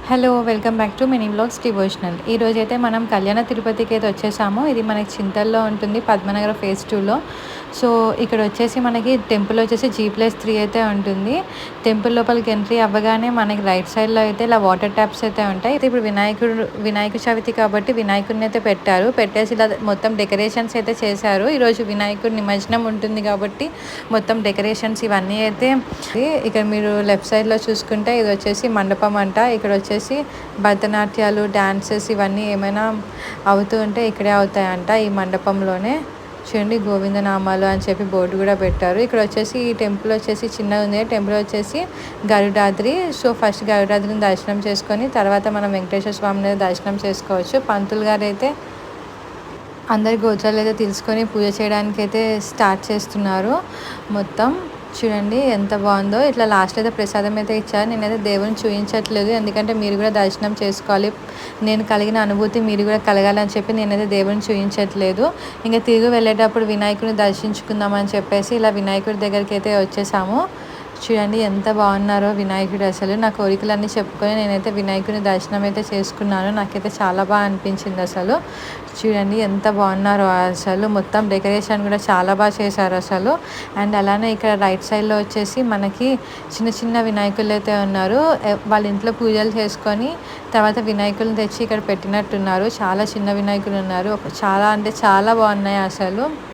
Hello welcome back to mini vlogs devotional. ఈరోజైతే మనం కళ్యాణ తిరుపతికి అయితే వచ్చేసాము. ఇది మనకి చింతల్లో ఉంటుంది, పద్మనగర్ ఫేజ్ 2లో. సో ఇక్కడ వచ్చేసి మనకి టెంపుల్ వచ్చేసి G+3 అయితే ఉంటుంది. టెంపుల్ లోపలికి ఎంట్రీ అవ్వగానే మనకి రైట్ సైడ్లో అయితే ఇలా వాటర్ ట్యాప్స్ అయితే ఉంటాయి. అయితే ఇప్పుడు వినాయక చవితి కాబట్టి వినాయకుడిని అయితే పెట్టేసి ఇలా మొత్తం డెకరేషన్స్ అయితే చేశారు. ఈరోజు వినాయకుడి నిమజ్జనం ఉంటుంది కాబట్టి మొత్తం డెకరేషన్స్ ఇవన్నీ అయితే ఇక్కడ మీరు లెఫ్ట్ సైడ్లో చూసుకుంటే ఇది వచ్చేసి మండపం అంట. ఇక్కడ వచ్చేసి భరతనాట్యాలు, డాన్సెస్ ఇవన్నీ ఏమైనా అవుతూ ఉంటే ఇక్కడే అవుతాయంట, ఈ మండపంలోనే. చూడండి, గోవిందనామాలు అని చెప్పి బోర్డు కూడా పెట్టారు. ఇక్కడ వచ్చేసి ఈ టెంపుల్ వచ్చేసి చిన్నగా ఉంది. టెంపుల్ వచ్చేసి గరుడాద్రి. సో ఫస్ట్ గరుడాద్రిని దర్శనం చేసుకొని తర్వాత మనం వెంకటేశ్వర స్వామిని దర్శనం చేసుకోవచ్చు. పంతులు గారు అయితే అందరి గోత్రాలు అయితే తెలుసుకొని పూజ చేయడానికి అయితే స్టార్ట్ చేస్తున్నారు. మొత్తం చూడండి ఎంత బాగుందో. ఇట్లా లాస్ట్లో అయితే ప్రసాదం అయితే ఇచ్చారు. నేనైతే దేవుని చూపించట్లేదు, ఎందుకంటే మీరు కూడా దర్శనం చేసుకోవాలి, నేను కలిగిన అనుభూతి మీరు కూడా కలగాలని చెప్పి నేనైతే దేవుని చూపించట్లేదు. ఇంకా తిరిగి వెళ్ళేటప్పుడు వినాయకుడిని దర్శించుకుందామని చెప్పేసి ఇలా వినాయకుడి దగ్గరికి అయితే వచ్చేసాము. చూడండి ఎంత బాగున్నారో వినాయకుడు. అసలు నా కోరికలన్నీ చెప్పుకొని నేనైతే వినాయకుడిని దర్శనం అయితే చేసుకున్నాను. నాకైతే చాలా బాగా అనిపించింది అసలు. చూడండి ఎంత బాగున్నారో అసలు. మొత్తం డెకరేషన్ కూడా చాలా బాగా చేశారు అసలు. అండ్ అలానే ఇక్కడ రైట్ సైడ్లో వచ్చేసి మనకి చిన్న చిన్న వినాయకులు అయితే ఉన్నారు. వాళ్ళ ఇంట్లో పూజలు చేసుకొని తర్వాత వినాయకులను తెచ్చి ఇక్కడ పెట్టినట్టున్నారు. చాలా చిన్న వినాయకులు ఉన్నారు. చాలా అంటే చాలా బాగున్నాయి అసలు.